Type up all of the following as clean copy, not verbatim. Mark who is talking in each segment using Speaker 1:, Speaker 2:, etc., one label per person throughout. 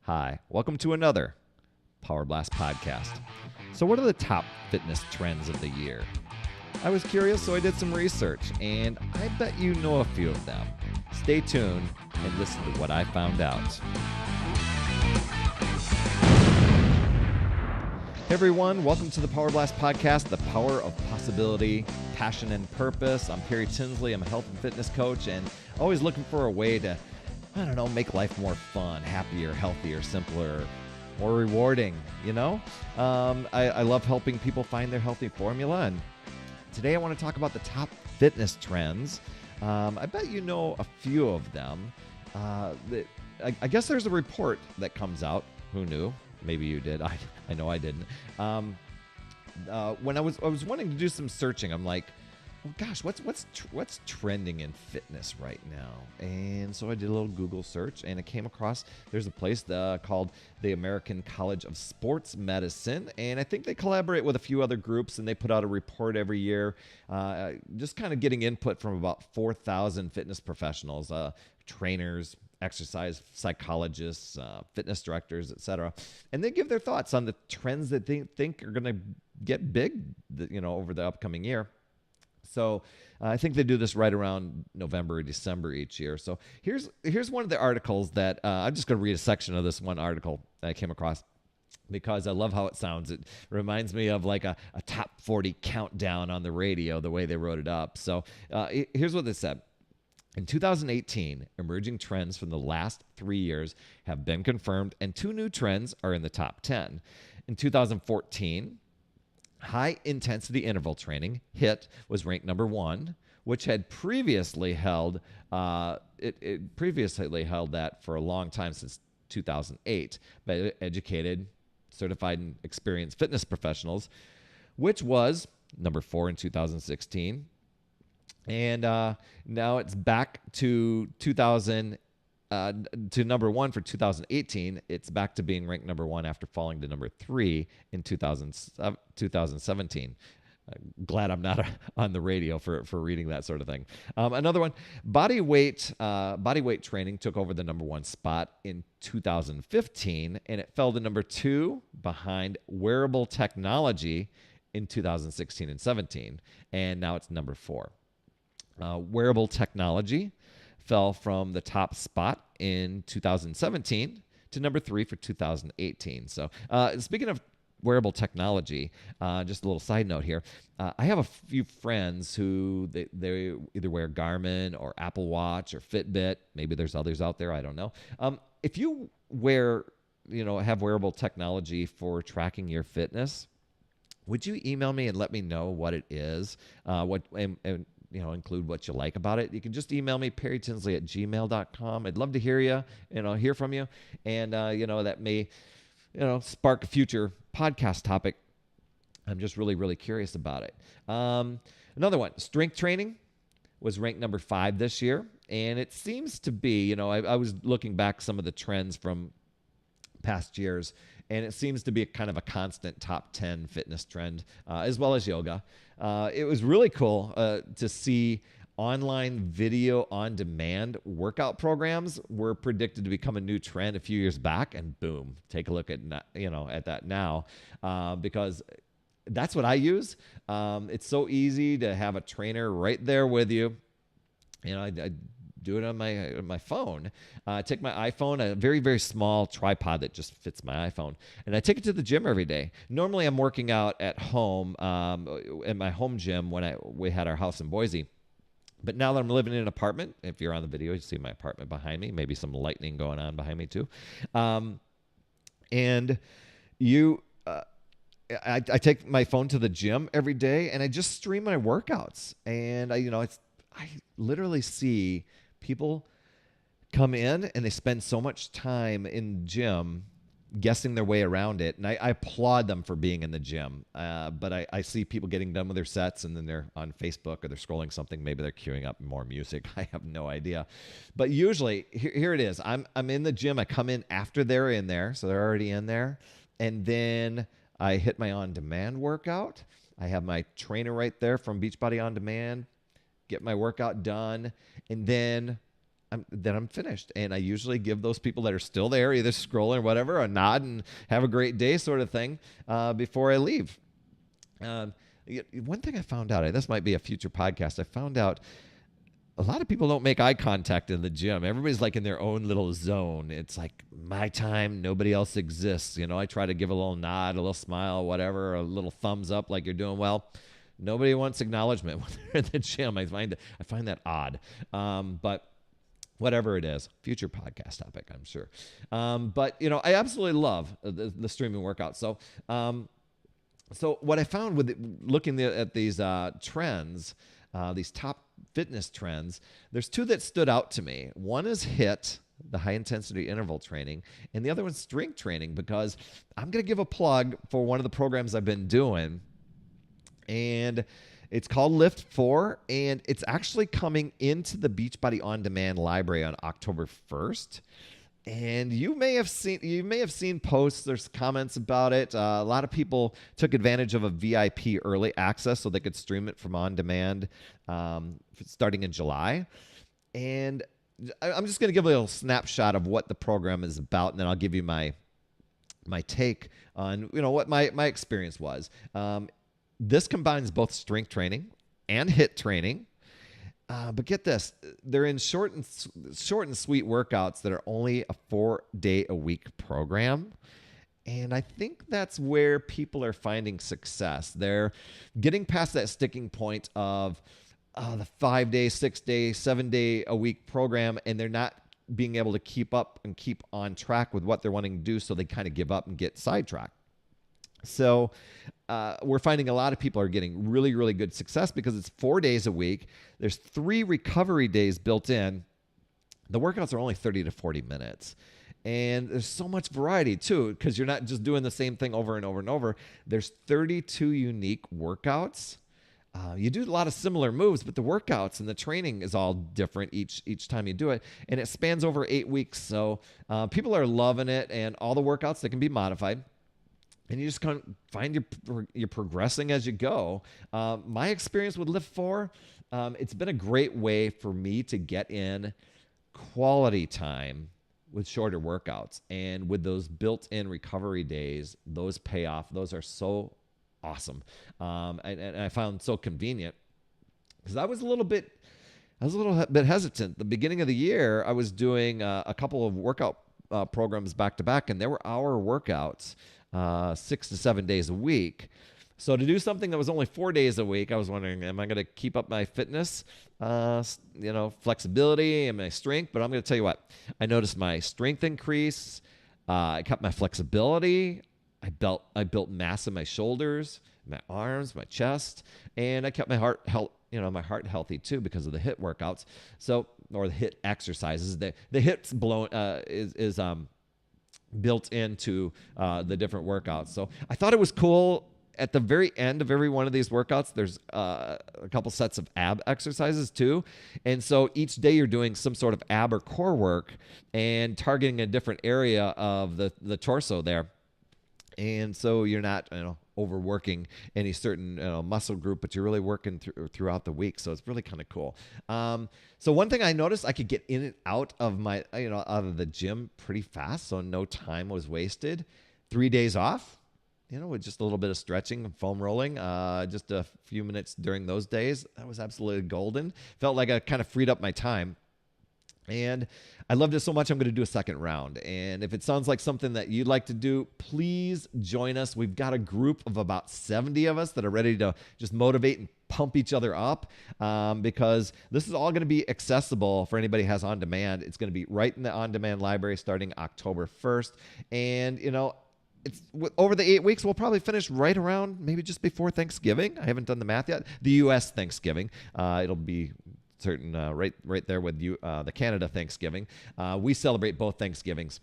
Speaker 1: Hi, welcome to another Power Blast podcast. So, what are the top fitness trends of the year? I was curious, so I did some research, and I bet you know a few of them. Stay tuned and listen to what I found out. Hey everyone, welcome to the Power Blast podcast, the power of possibility, passion, and purpose. I'm Tinsley. I'm a health and fitness coach, and always looking for a way to make life more fun, happier, healthier, simpler, more rewarding, I love helping people find their healthy formula, and today I want to talk about the top fitness trends. I bet you know a few of them. I guess there's a report that comes out. Who knew? Maybe you did. I know I didn't. When I was wanting to do some searching, I'm like, oh gosh, what's trending in fitness right now? And so I did a little Google search, and I came across there's a place called the American College of Sports Medicine, and I think they collaborate with a few other groups, and they put out a report every year, just kind of getting input from about 4,000 fitness professionals, trainers, exercise psychologists, fitness directors, etc., and they give their thoughts on the trends that they think are going to get big, over the upcoming year. So I think they do this right around November or December each year. So here's one of the articles that I'm just going to read a section of this one article that I came across because I love how it sounds. It reminds me of like a top 40 countdown on the radio, the way they wrote it up. So here's what they said. In 2018, emerging trends from the last 3 years have been confirmed, and 2 new trends are in the top 10. In 2014, high-intensity interval training, HIIT, was ranked number 1, which had previously held previously held that for a long time, since 2008, by educated, certified, and experienced fitness professionals, which was number 4 in 2016. And now it's back to number 1 for 2018. It's back to being ranked number 1 after falling to number 3 in 2017. Glad I'm not on the radio for reading that sort of thing. Another one, body weight training took over the number 1 spot in 2015, and it fell to number 2 behind wearable technology in 2016 and 17, and now it's number 4. Wearable technology fell from the top spot in 2017 to number 3 for 2018. So speaking of wearable technology, just a little side note here. I have a few friends who they either wear Garmin or Apple Watch or Fitbit. Maybe there's others out there. I don't know. If you have wearable technology for tracking your fitness, would you email me and let me know what it is? Include what you like about it. You can just email me, perrytinsley@gmail.com. I'd love to hear from you. And, that may, spark a future podcast topic. I'm just really, really curious about it. Another one, strength training was ranked number 5 this year. And it seems to be, I was looking back some of the trends from past years, and it seems to be kind of a constant top 10 fitness trend, as well as yoga. It was really cool to see online video on demand workout programs were predicted to become a new trend a few years back, and boom, take a look at that now, because that's what I use. It's so easy to have a trainer right there with you. I do it on my phone. I take my iPhone, a very, very small tripod that just fits my iPhone, and I take it to the gym every day. Normally, I'm working out at home in my home gym when we had our house in Boise. But now that I'm living in an apartment, if you're on the video, you see my apartment behind me, maybe some lightning going on behind me too. I take my phone to the gym every day, and I just stream my workouts. And I literally see people come in and they spend so much time in the gym guessing their way around it. And I applaud them for being in the gym. But I see people getting done with their sets, and then they're on Facebook or they're scrolling something. Maybe they're queuing up more music. I have no idea. But usually, here it is. I'm in the gym. I come in after they're in there. So they're already in there. And then I hit my on-demand workout. I have my trainer right there from Beachbody On Demand. Get my workout done. And then I'm finished. And I usually give those people that are still there, either scrolling or whatever, a nod and have a great day sort of thing before I leave. One thing I found out, this might be a future podcast, I found out a lot of people don't make eye contact in the gym. Everybody's like in their own little zone. It's like my time, nobody else exists. I try to give a little nod, a little smile, whatever, a little thumbs up like you're doing well. Nobody wants acknowledgement when they're in the gym. I find that odd. But whatever it is, future podcast topic, I'm sure. But I absolutely love the streaming workout. So what I found with looking at these trends, these top fitness trends, there's two that stood out to me. One is HIIT, the high intensity interval training, and the other one's strength training, because I'm going to give a plug for one of the programs I've been doing, and it's called Lift 4, and it's actually coming into the Beachbody On Demand library on October 1st. And you may have seen posts, there's comments about it. A lot of people took advantage of a VIP early access so they could stream it from on demand starting in July. And I'm just going to give a little snapshot of what the program is about, and then I'll give you my take on what my experience was. This combines both strength training and HIIT training. But get this, they're in short and sweet workouts that are only a 4-day-a-week program. And I think that's where people are finding success. They're getting past that sticking point of the 5-day, 6-day, 7-day-a-week program, and they're not being able to keep up and keep on track with what they're wanting to do, so they kind of give up and get sidetracked. So we're finding a lot of people are getting really, really good success because it's 4 days a week. There's 3 recovery days built in. The workouts are only 30 to 40 minutes. And there's so much variety, too, because you're not just doing the same thing over and over and over. There's 32 unique workouts. You do a lot of similar moves, but the workouts and the training is all different each time you do it. And it spans over 8 weeks. So people are loving it, and all the workouts that can be modified. And you just kind of find you're progressing as you go. My experience with Lift 4, it's been a great way for me to get in quality time with shorter workouts. And with those built-in recovery days, those pay off. Those are so awesome. And I found so convenient, because I was a little bit hesitant. The beginning of the year, I was doing a couple of workout programs back to back, and there were hour workouts. 6 to 7 days a week. So to do something that was only 4 days a week, I was wondering, am I going to keep up my fitness, flexibility and my strength? But I'm going to tell you what, I noticed my strength increase. I kept my flexibility. I built mass in my shoulders, my arms, my chest, and I kept my heart healthy too because of the HIIT workouts. So, or the HIIT exercises. The HIIT's is built into the different workouts. So I thought it was cool. At the very end of every one of these workouts, there's a couple sets of ab exercises too. And so each day you're doing some sort of ab or core work and targeting a different area of the torso there. And so you're not, overworking any certain muscle group, but you're really working throughout the week. So it's really kind of cool. So one thing I noticed, I could get in and out of my, out of the gym pretty fast. So no time was wasted. 3 days off, with just a little bit of stretching and foam rolling, just a few minutes during those days. That was absolutely golden. Felt like I kind of freed up my time. And I loved it so much, I'm going to do a second round. And if it sounds like something that you'd like to do, please join us. We've got a group of about 70 of us that are ready to just motivate and pump each other up, because this is all going to be accessible for anybody who has on demand. It's going to be right in the on demand library starting October 1st. And, it's over the 8 weeks, we'll probably finish right around maybe just before Thanksgiving. I haven't done the math yet. The U.S. Thanksgiving. It'll be certain right there with you, the Canada Thanksgiving. We celebrate both Thanksgivings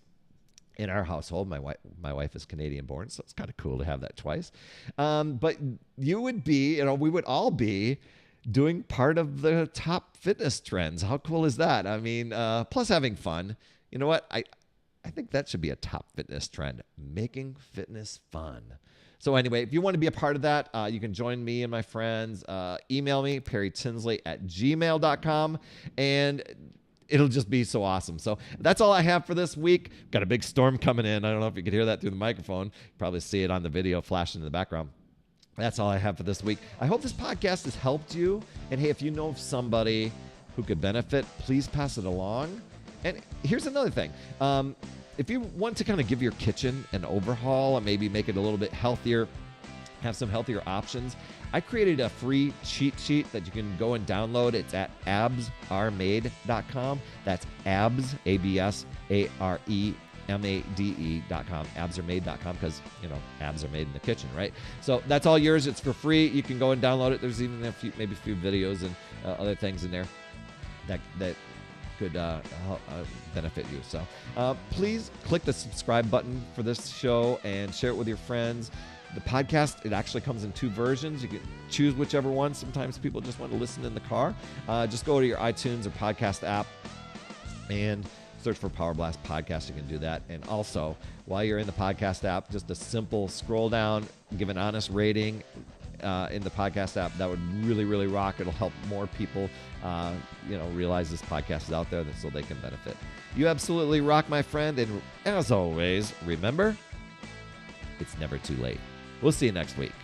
Speaker 1: in our household. My wife is Canadian born, so it's kind of cool to have that twice. But you would be, we would all be doing part of the top fitness trends. How cool is that? I mean, plus having fun. You know what? I think that should be a top fitness trend, making fitness fun. So anyway, if you want to be a part of that, you can join me and my friends. Email me, perrytinsley@gmail.com. And it'll just be so awesome. So that's all I have for this week. Got a big storm coming in. I don't know if you could hear that through the microphone. Probably see it on the video flashing in the background. That's all I have for this week. I hope this podcast has helped you. And hey, if you know of somebody who could benefit, please pass it along. And here's another thing. If you want to kind of give your kitchen an overhaul and maybe make it a little bit healthier, have some healthier options, I created a free cheat sheet that you can go and download. It's at absaremade.com. That's abs, ABSAREMADE.com, absaremade.com, because, abs are made in the kitchen, right? So that's all yours. It's for free. You can go and download it. There's even maybe a few videos and other things in there that could benefit you. So please click the subscribe button for this show and share it with your friends. The podcast, it actually comes in 2 versions. You can choose whichever one. Sometimes people just want to listen in the car. Just go to your iTunes or podcast app and search for Power Blast Podcast. You can do that. And also, while you're in the podcast app, just a simple scroll down, give an honest rating in the podcast app. That would really, really rock. It'll help more people, realize this podcast is out there so they can benefit. You absolutely rock, my friend. And as always, remember, it's never too late. We'll see you next week.